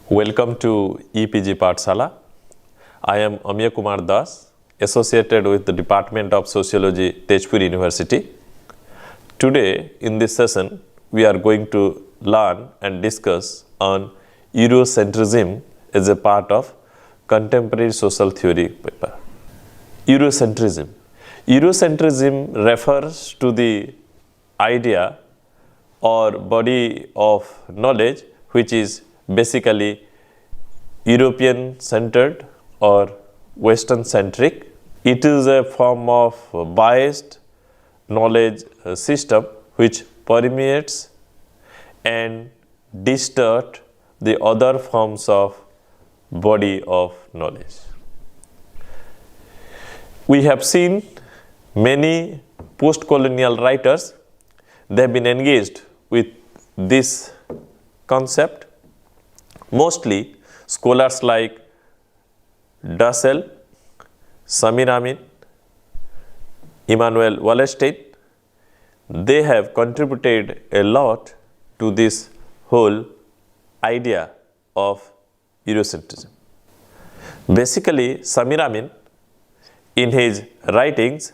Welcome to EPG Pathshala. I am Amiya Kumar Das, associated with the Department of Sociology, Tezpur University. Today, in this session, we are going to learn and discuss on Eurocentrism as a part of contemporary social theory paper. Eurocentrism. Eurocentrism refers to the idea or body of knowledge which is basically European centered or Western centric. It is a form of biased knowledge system which permeates and distorts the other forms of body of knowledge. We have seen many post-colonial writers, they have been engaged with this concept. Mostly scholars like Dussel, Samir Amin, Immanuel Wallerstein, they have contributed a lot to this whole idea of Eurocentrism. Basically, Samir Amin in his writings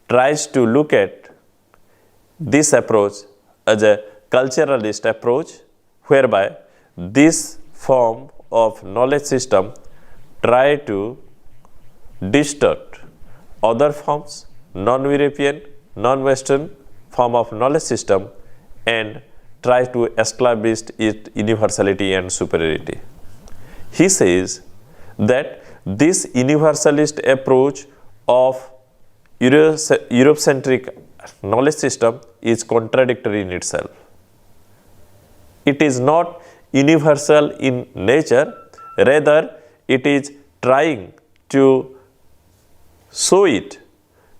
tries to look at this approach as a culturalist approach whereby this form of knowledge system try to distort other forms, non-European, non-Western form of knowledge system and try to establish its universality and superiority. He says that this universalist approach of Eurocentric knowledge system is contradictory in itself. It is not universal in nature, rather it is trying to show it,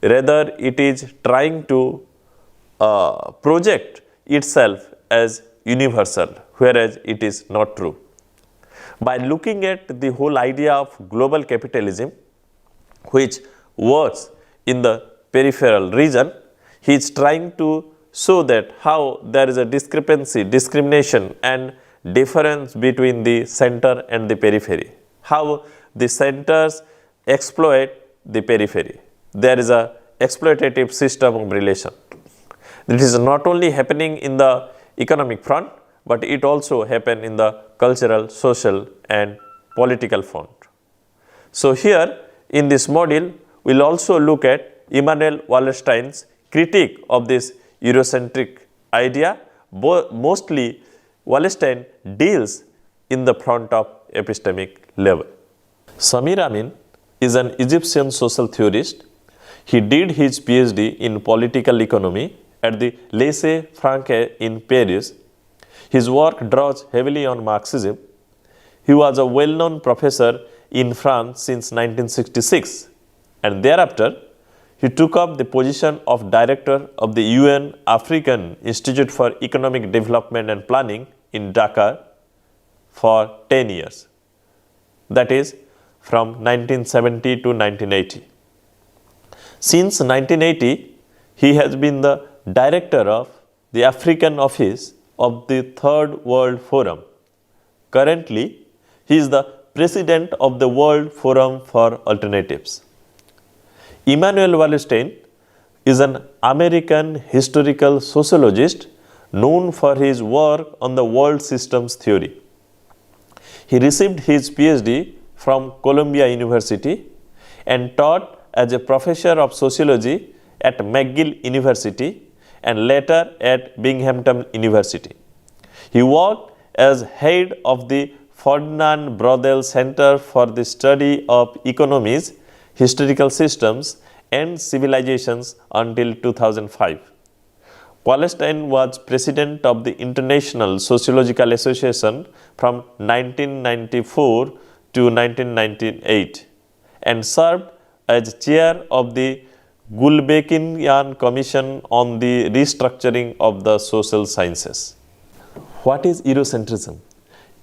rather it is trying to project itself as universal, whereas it is not true. By looking at the whole idea of global capitalism, which works in the peripheral region, he is trying to show that how there is a discrimination and difference between the center and the periphery, how the centers exploit the periphery. There is a exploitative system of relation. It is not only happening in the economic front, but it also happens in the cultural, social and political front. So here in this module, we will also look at Immanuel Wallerstein's critique of this Eurocentric idea. Mostly Wallerstein deals in the front of epistemic level. Samir Amin is an Egyptian social theorist. He did his PhD in political economy at the Lycée Francaise in Paris. His work draws heavily on Marxism. He was a well-known professor in France since 1966 and thereafter he took up the position of director of the UN African Institute for Economic Development and Planning in Dakar for 10 years, that is from 1970 to 1980. Since 1980, he has been the director of the African office of the Third World Forum. Currently, he is the president of the World Forum for Alternatives. Immanuel Wallerstein is an American historical sociologist known for his work on the world systems theory. He received his PhD from Columbia University and taught as a professor of sociology at McGill University and later at Binghamton University. He worked as head of the Ferdinand Brodel Center for the Study of Economies, Historical Systems and Civilizations until 2005. Wallerstein was president of the International Sociological Association from 1994 to 1998 and served as chair of the Gulbenkian Commission on the Restructuring of the Social Sciences. What is Eurocentrism?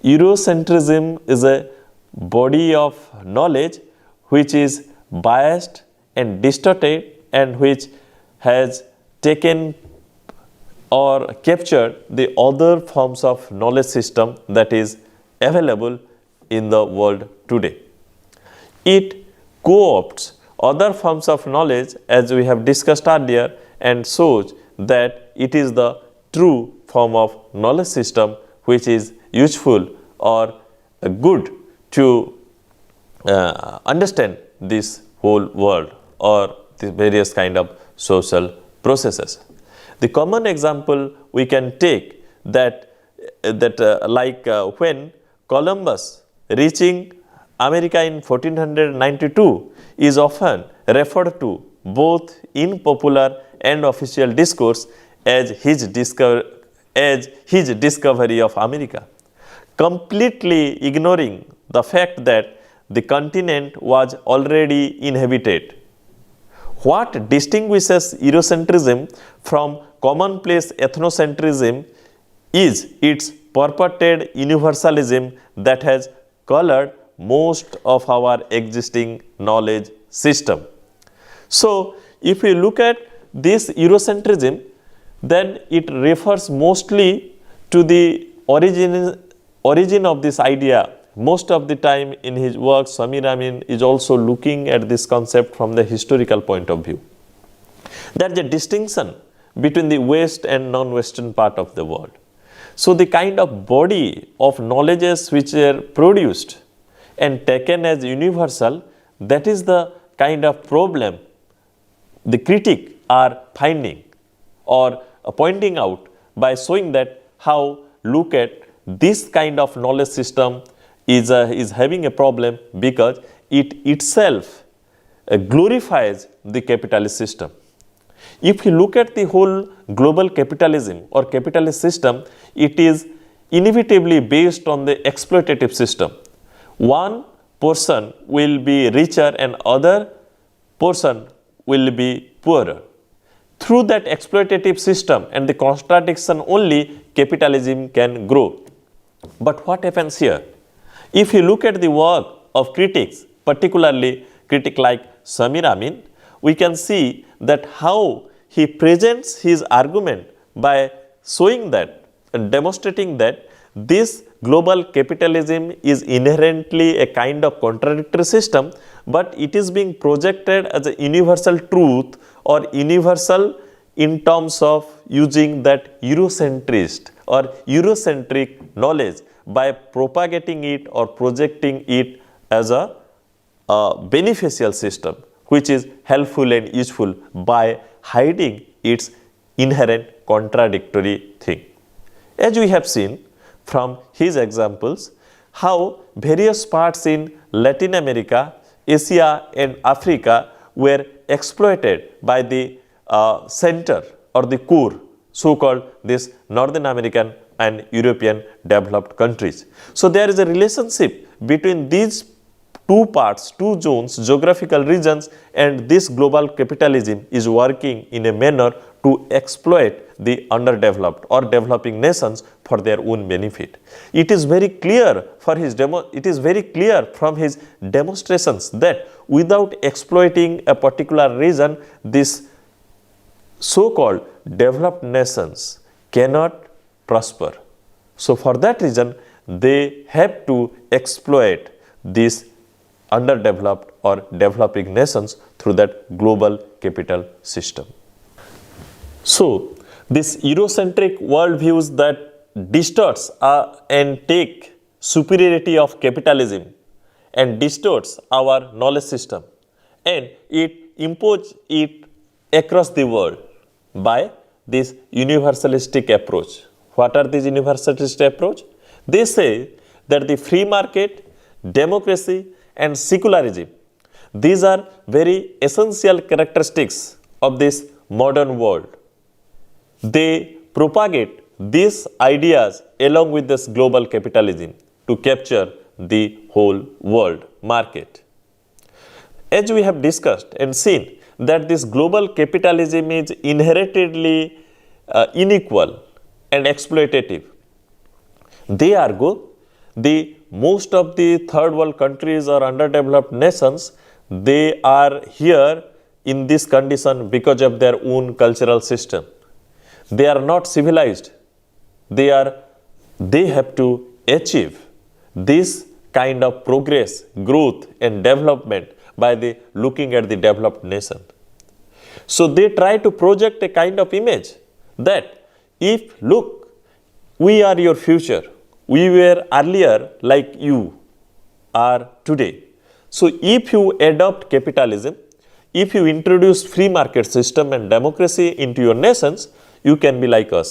Eurocentrism is a body of knowledge which is biased and distorted and which has taken or captured the other forms of knowledge system that is available in the world today. It co-opts other forms of knowledge, as we have discussed earlier, and shows that it is the true form of knowledge system which is useful or good to understand this whole world or the various kind of social processes. The common example we can take that when Columbus reaching America in 1492 is often referred to both in popular and official discourse as his discovery of America, completely ignoring the fact that the continent was already inhabited. What distinguishes Eurocentrism from commonplace ethnocentrism is its purported universalism that has colored most of our existing knowledge system. So, if we look at this Eurocentrism, then it refers mostly to the origin of this idea. Most of the time in his work, Samir Amin is also looking at this concept from the historical point of view. There is a distinction between the West and non-Western part of the world. So, the kind of body of knowledges which are produced and taken as universal, that is the kind of problem the critic are finding or pointing out by showing that how look at this kind of knowledge system is having a problem because it itself glorifies the capitalist system. If you look at the whole global capitalism or capitalist system, it is inevitably based on the exploitative system. One person will be richer and other person will be poorer. Through that exploitative system and the contradiction only, capitalism can grow. But what happens here? If you look at the work of critics, particularly critic like Samir Amin, we can see that how he presents his argument by showing that and demonstrating that this global capitalism is inherently a kind of contradictory system, but it is being projected as a universal truth or universal in terms of using that Eurocentrist or Eurocentric knowledge by propagating it or projecting it as a beneficial system which is helpful and useful by hiding its inherent contradictory thing. As we have seen from his examples, how various parts in Latin America, Asia and Africa were exploited by the center or the core, so-called this Northern American and European developed countries. So, there is a relationship between these two parts, two zones, geographical regions, and this global capitalism is working in a manner to exploit the underdeveloped or developing nations for their own benefit. It is very clear from his demonstrations that without exploiting a particular region, this so-called developed nations cannot prosper. So, for that reason, they have to exploit these underdeveloped or developing nations through that global capital system. So, this Eurocentric worldviews that distorts and take superiority of capitalism and distorts our knowledge system, and it imposes it across the world by this universalistic approach. What are these universalist approach? They say that the free market, democracy and secularism, these are very essential characteristics of this modern world. They propagate these ideas along with this global capitalism to capture the whole world market. As we have discussed and seen that this global capitalism is inherently unequal and exploitative. Therefore, most of the third world countries or underdeveloped nations, they are here in this condition because of their own cultural system. They are not civilized. They have to achieve this kind of progress, growth and development by the looking at the developed nation. So they try to project a kind of image that if look, we are your future, we were earlier like you are today. So if you adopt capitalism, if you introduce free market system and democracy into your nations, you can be like us.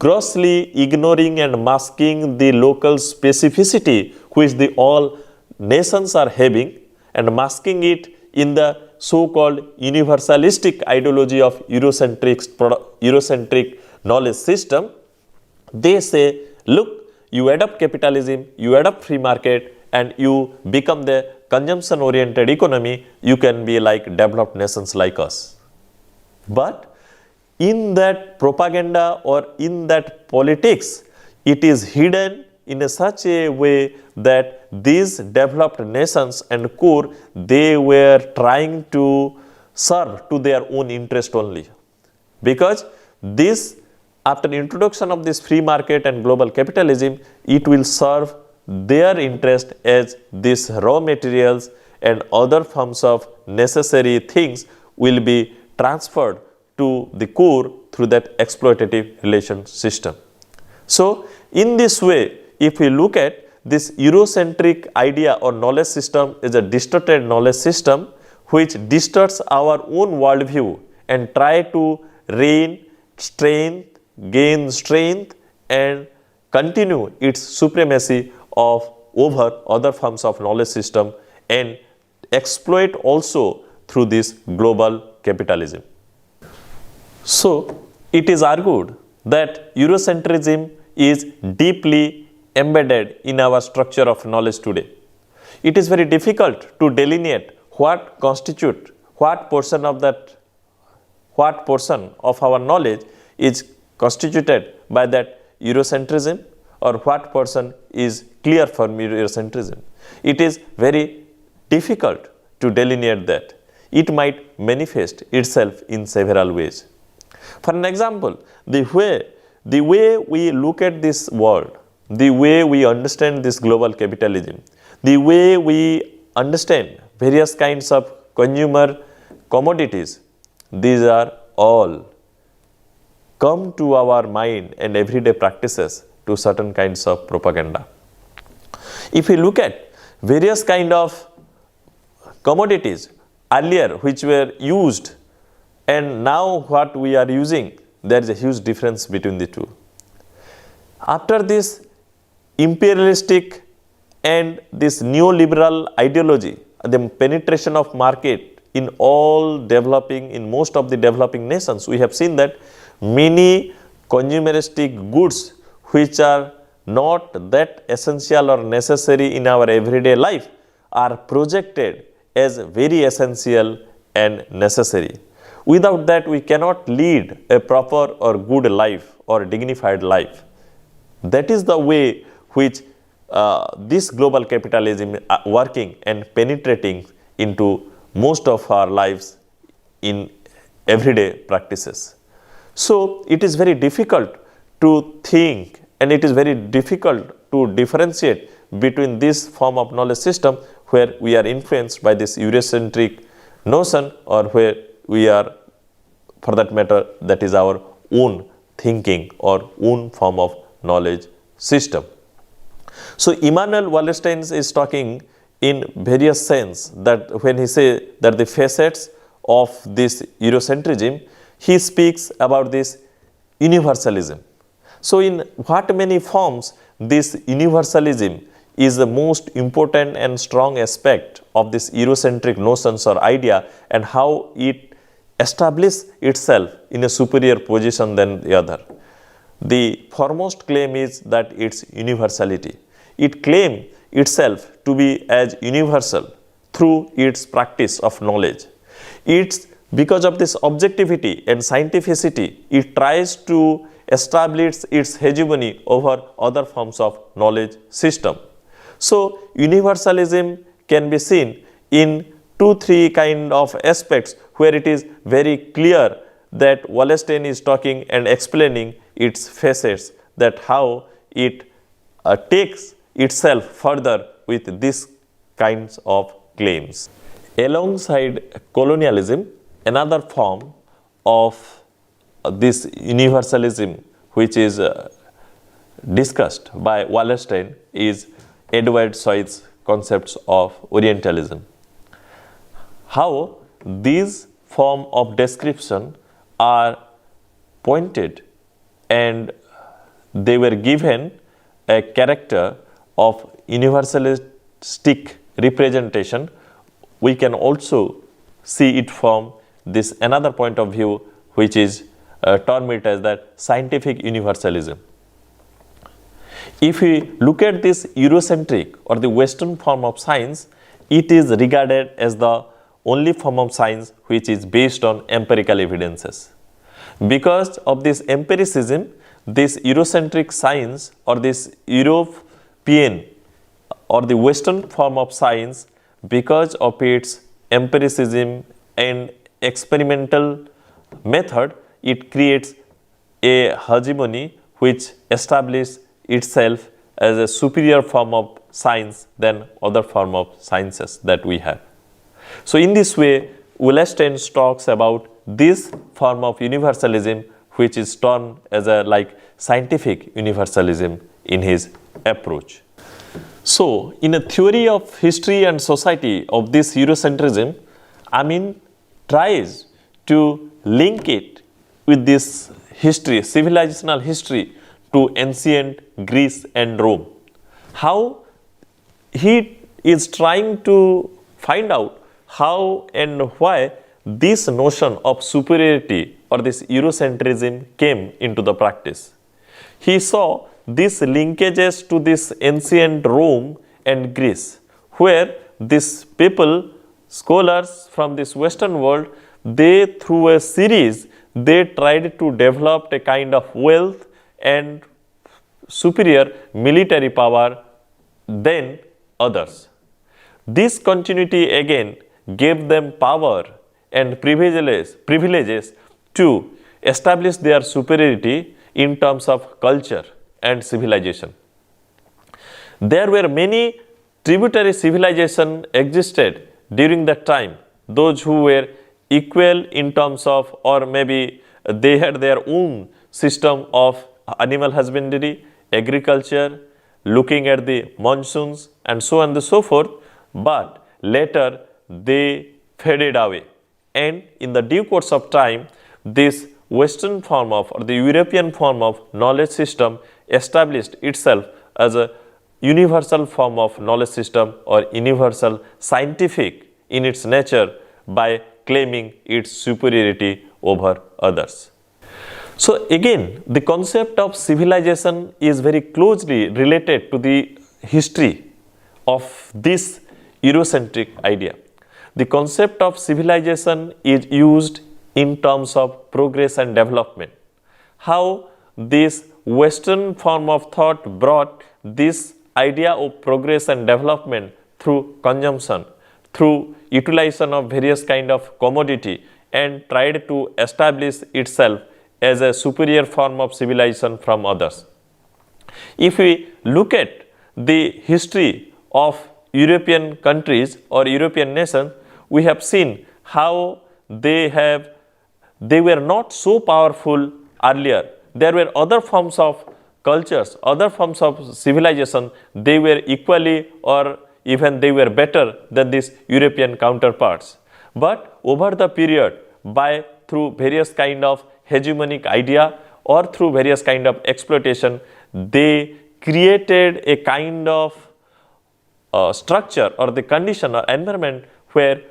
Grossly ignoring and masking the local specificity which the all nations are having and masking it in the so-called universalistic ideology of Eurocentric knowledge system, they say, look, you adopt capitalism, you adopt free market and you become the consumption oriented economy, you can be like developed nations like us. But in that propaganda or in that politics, it is hidden in such a way that these developed nations and core, they were trying to serve to their own interest only. Because this, after introduction of this free market and global capitalism, it will serve their interest as these raw materials and other forms of necessary things will be transferred to the core through that exploitative relation system. So in this way, if we look at this Eurocentric idea or knowledge system is a distorted knowledge system which distorts our own worldview and try to gain strength and continue its supremacy of over other forms of knowledge system and exploit also through this global capitalism. So it is argued that Eurocentrism is deeply embedded in our structure of knowledge today. It is very difficult to delineate what constitute, what portion of our knowledge is constituted by that Eurocentrism or what portion is clear from Eurocentrism. It is very difficult to delineate that. It might manifest itself in several ways. For an example, the way we look at this world, the way we understand this global capitalism, the way we understand various kinds of consumer commodities, these are all come to our mind and everyday practices to certain kinds of propaganda. If we look at various kind of commodities earlier which were used and now what we are using, there is a huge difference between the two. After this imperialistic and this neoliberal ideology, the penetration of market in most of the developing nations, we have seen that many consumeristic goods which are not that essential or necessary in our everyday life are projected as very essential and necessary. Without that, we cannot lead a proper or good life or dignified life. That is the way which this global capitalism working and penetrating into most of our lives in everyday practices. So it is very difficult to think and it is very difficult to differentiate between this form of knowledge system where we are influenced by this Eurocentric notion or where we are, for that matter, that is our own thinking or own form of knowledge system. So Immanuel Wallerstein is talking in various sense that when he say that the facets of this Eurocentrism, he speaks about this universalism. So in what many forms this universalism is the most important and strong aspect of this Eurocentric notions or idea and how it establishes itself in a superior position than the other. The foremost claim is that its universality. It claims itself to be as universal through its practice of knowledge. It's because of this objectivity and scientificity, it tries to establish its hegemony over other forms of knowledge system. So universalism can be seen in 2-3 kind of aspects where it is very clear that Wallerstein is talking and explaining its facets, that how it takes itself further with these kinds of claims. Alongside colonialism, another form of this universalism which is discussed by Wallerstein is Edward Said's concepts of Orientalism. How these form of description are pointed and they were given a character of universalistic representation, we can also see it from this another point of view which is termed it as that scientific universalism. If we look at this Eurocentric or the Western form of science, it is regarded as the only form of science which is based on empirical evidences. Because of this empiricism, this Eurocentric science or this European or the Western form of science, because of its empiricism and experimental method, it creates a hegemony which establishes itself as a superior form of science than other form of sciences that we have. So in this way, Wallerstein talks about this form of universalism which is termed as a scientific universalism in his approach. So in a theory of history and society of this Eurocentrism, Amin tries to link it with this history, civilizational history, to ancient Greece and Rome. How he is trying to find out how and why this notion of superiority or this Eurocentrism came into the practice. He saw these linkages to this ancient Rome and Greece, where these people, scholars from this Western world, they through a series, they tried to develop a kind of wealth and superior military power than others. This continuity again gave them power and privileges to establish their superiority in terms of culture and civilization. There were many tributary civilizations existed during that time, those who were equal in terms of, or maybe they had their own system of animal husbandry, agriculture, looking at the monsoons and so on and so forth, but later they faded away. And in the due course of time, this Western form of or the European form of knowledge system established itself as a universal form of knowledge system or universal scientific in its nature by claiming its superiority over others. So again, the concept of civilization is very closely related to the history of this Eurocentric idea. The concept of civilization is used in terms of progress and development. How this Western form of thought brought this idea of progress and development through consumption, through utilization of various kind of commodity, and tried to establish itself as a superior form of civilization from others. If we look at the history of European countries or European nations, we have seen how they were not so powerful earlier. There were other forms of cultures, other forms of civilization, they were equally or even they were better than these European counterparts. But over the period, through various kind of hegemonic idea or through various kind of exploitation, they created a kind of structure or the condition or environment where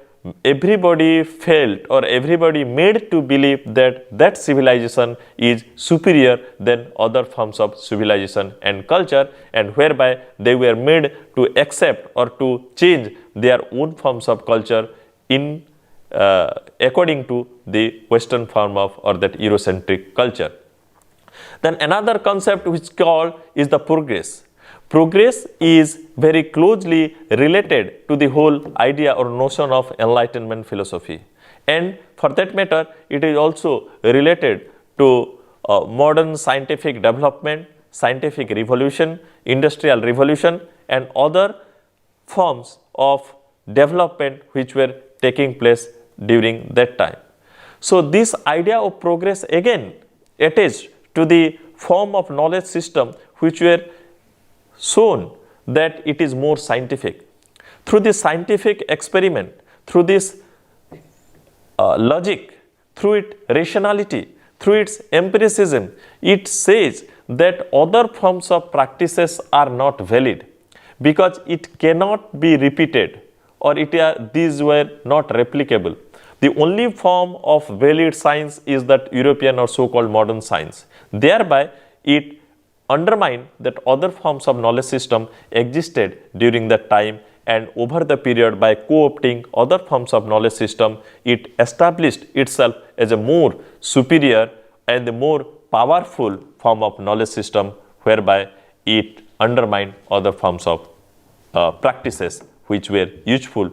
everybody felt or everybody made to believe that that civilization is superior than other forms of civilization and culture, and whereby they were made to accept or to change their own forms of culture in according to the Western form of or that Eurocentric culture. Then another concept which is called is the progress. Progress is very closely related to the whole idea or notion of Enlightenment philosophy. And for that matter, it is also related to modern scientific development, scientific revolution, industrial revolution, and other forms of development which were taking place during that time. So this idea of progress again attached to the form of knowledge system which were shown that it is more scientific. Through this scientific experiment, through this logic, through its rationality, through its empiricism, it says that other forms of practices are not valid because it cannot be repeated or these were not replicable. The only form of valid science is that European or so-called modern science. Thereby, it undermined that other forms of knowledge system existed during that time, and over the period by co-opting other forms of knowledge system, it established itself as a more superior and a more powerful form of knowledge system, whereby it undermined other forms of practices which were useful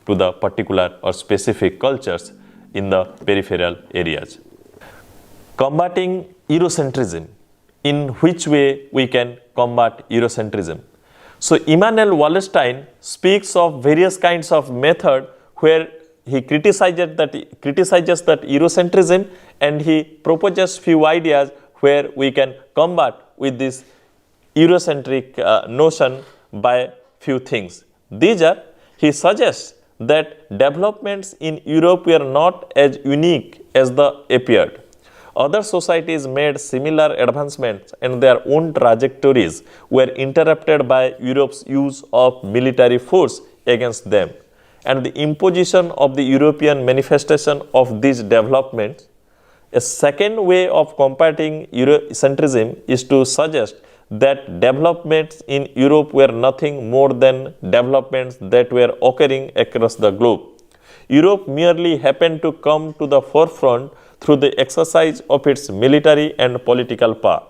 to the particular or specific cultures in the peripheral areas. Combating Eurocentrism. In which way we can combat Eurocentrism? So Immanuel Wallerstein speaks of various kinds of method where he criticizes that Eurocentrism, and he proposes few ideas where we can combat with this Eurocentric notion by few things. These are, he suggests that developments in Europe were not as unique as they appeared. Other societies made similar advancements and their own trajectories were interrupted by Europe's use of military force against them. And the imposition of the European manifestation of these developments. A second way of combating Eurocentrism is to suggest that developments in Europe were nothing more than developments that were occurring across the globe. Europe merely happened to come to the forefront through the exercise of its military and political power.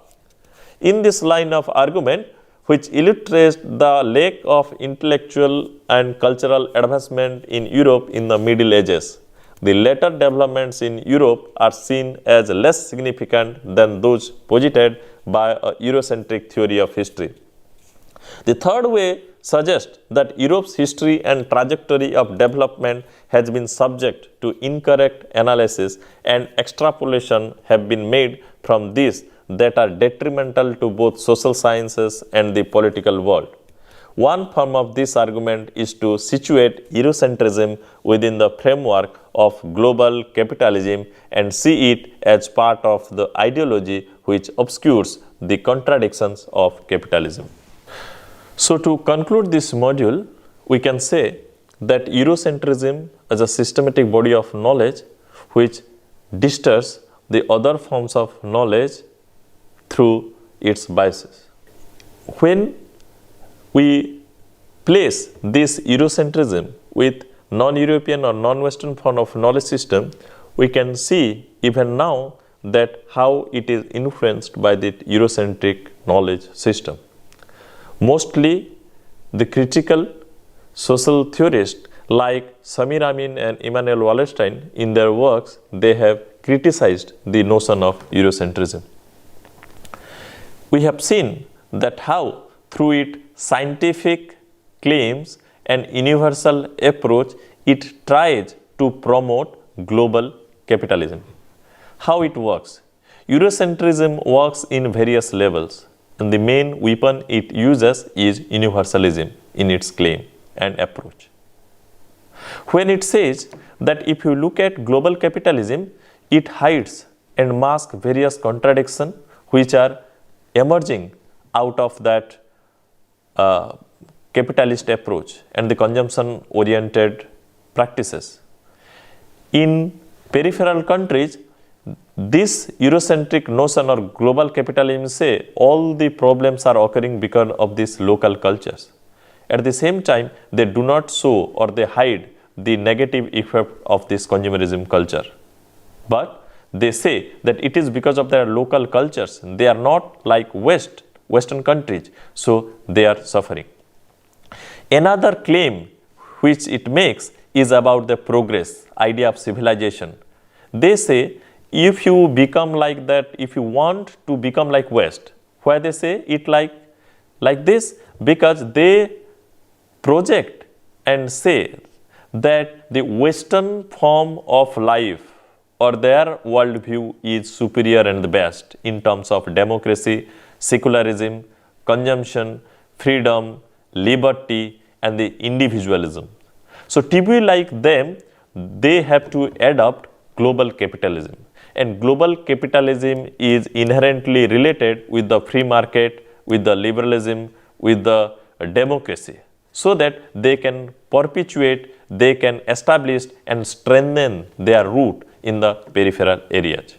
In this line of argument, which illustrates the lack of intellectual and cultural advancement in Europe in the Middle Ages, the later developments in Europe are seen as less significant than those posited by a Eurocentric theory of history. The third way suggests that Europe's history and trajectory of development has been subject to incorrect analysis, and extrapolation have been made from this that are detrimental to both social sciences and the political world. One form of this argument is to situate Eurocentrism within the framework of global capitalism and see it as part of the ideology which obscures the contradictions of capitalism. So to conclude this module, we can say that Eurocentrism is a systematic body of knowledge which distorts the other forms of knowledge through its biases. When we place this Eurocentrism with non-European or non-Western form of knowledge system, we can see even now that how it is influenced by the Eurocentric knowledge system. Mostly the critical social theorists like Samir Amin and Immanuel Wallerstein, in their works, they have criticized the notion of Eurocentrism. We have seen that how through its scientific claims and universal approach, it tries to promote global capitalism. How it works? Eurocentrism works in various levels, and the main weapon it uses is universalism in its claim and approach. When it says that if you look at global capitalism, it hides and masks various contradictions which are emerging out of that capitalist approach and the consumption-oriented practices. In peripheral countries, this Eurocentric notion or global capitalism say all the problems are occurring because of these local cultures. At the same time, they do not show or they hide the negative effect of this consumerism culture. But they say that it is because of their local cultures. They are not like Western countries, so they are suffering. Another claim which it makes is about the progress, idea of civilization. They say if you become like that, if you want to become like West, where they say it like like this because they project and say that the Western form of life or their worldview is superior and the best in terms of democracy, secularism, consumption, freedom, liberty, and the individualism. So to be like them, they have to adopt global capitalism. And global capitalism is inherently related with the free market, with the liberalism, with the democracy, so that they can perpetuate, they can establish and strengthen their root in the peripheral areas.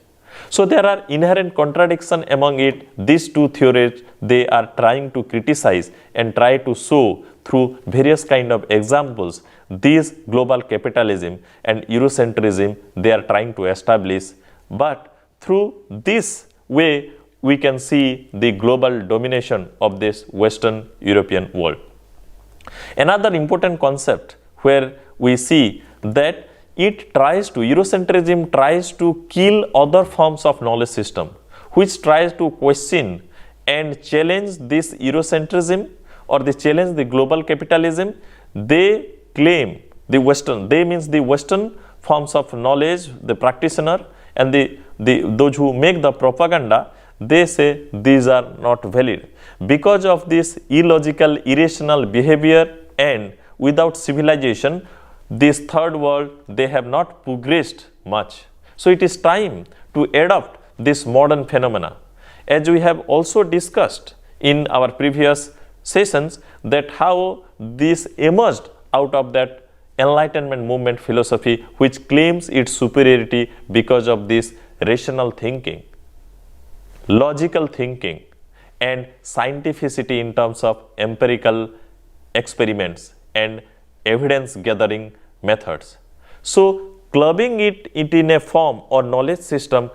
So there are inherent contradictions among it. These two theories, they are trying to criticize and try to show through various kind of examples these global capitalism and Eurocentrism they are trying to establish. But through this way, we can see the global domination of this Western European world. Another important concept where we see that Eurocentrism tries to kill other forms of knowledge system, which tries to question and challenge this Eurocentrism or they challenge the global capitalism. They claim the Western, they means the Western forms of knowledge, the practitioner and those who make the propaganda, they say these are not valid. Because of this illogical, irrational behavior and without civilization, this third world, they have not progressed much. So it is time to adopt this modern phenomena. As we have also discussed in our previous sessions that how this emerged out of that Enlightenment movement philosophy which claims its superiority because of this rational thinking, logical thinking and scientificity in terms of empirical experiments and evidence gathering methods. So clubbing it in a form or knowledge system,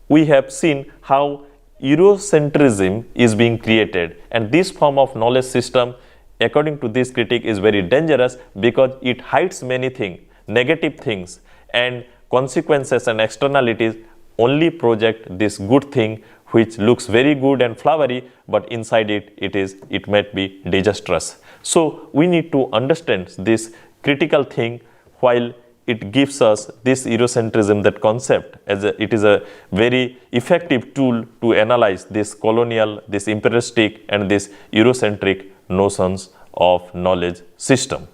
we have seen how Eurocentrism is being created, and this form of knowledge system according to this critic is very dangerous because it hides many things, negative things and consequences and externalities only project this good thing which looks very good and flowery, but inside it might be disastrous. So we need to understand this critical thing while it gives us this Eurocentrism, that concept, as it is a very effective tool to analyze this colonial, this imperialistic and this Eurocentric notions of knowledge system.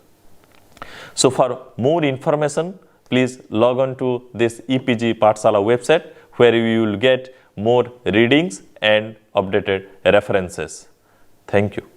So for more information, please log on to this EPG Pathshala website where you will get more readings and updated references. Thank you.